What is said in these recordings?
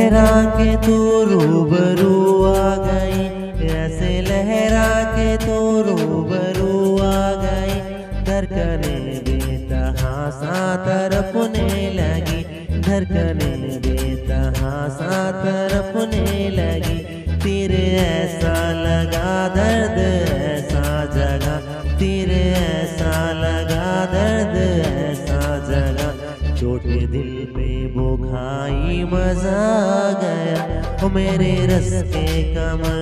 लहरा के तू रूबरू आ गई, ऐसे लहरा के तू रूबरू आ गई। धड़कने बेतहासा तड़पने लगी, धड़कने बेतहासा तड़पने लगी। तेरे ऐसा लगा दर्द ऐसा जगा, तेरे ऐसा लगा दर्द ऐसा जगा। छोटे दिल पे वो खाई मजा आ गया, ओ मेरे रस के कमर,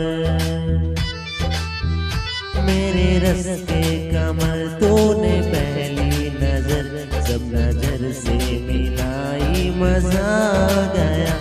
मेरे रस के कमर। तूने पहली नजर जब नजर से मिलाई मजा आ गया।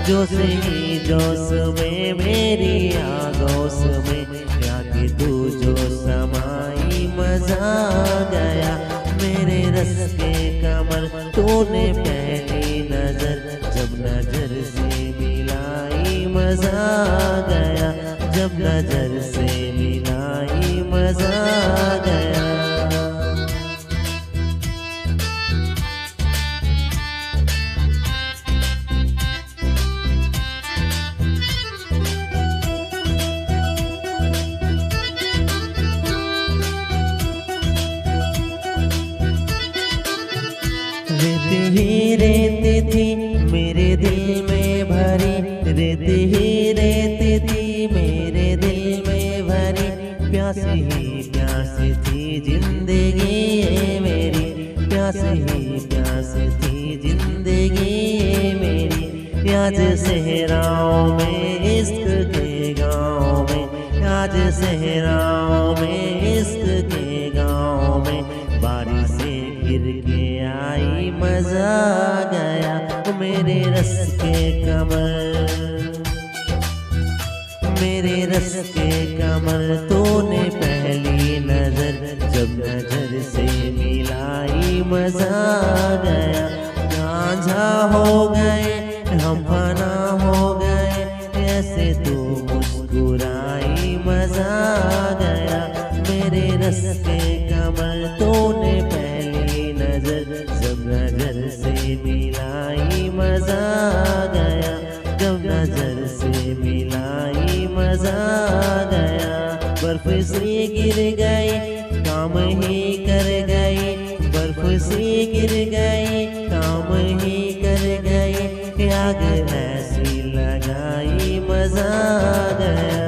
जोश ही जोश में मेरी आगोश में जाके तू जो समाई मजा आ गया। मेरे रस के कमर तूने पहली नजर जब नजर से मिलाई मजा आ गया, जब नजर से मिलाई मजा आ गया। रेत ही रेत थी मेरे दिल में भरी, रेत ही रेत थी मेरे दिल में भरी। प्यास ही प्यास थी जिंदगी ये मेरी, प्यास ही प्यास थी जिंदगी ये मेरी। आज सहराओं में इश्क के गाँव में, आज सहराओं में इश्क के गाँव में। बारिश से गिर के आई मजा आ गया, मेरे रस के कमर, मेरे रस के कमर। तूने पहली नजर जब नजर से मिलाई मजा आ गया। गांझा हो गए हम फना हो गए, ऐसे तू मुस्कुराई मजा आ गया। मेरे रस के कमर तूने पहली नजर जब नजर से मिलाई मजा आ गया, जब नजर से मिलाई मजा आ गया। बर्फ से गिर गई काम ही कर गई, बर्फ से गिर गई काम ही कर गई। आग ऐसी लगाई मजा आ गया।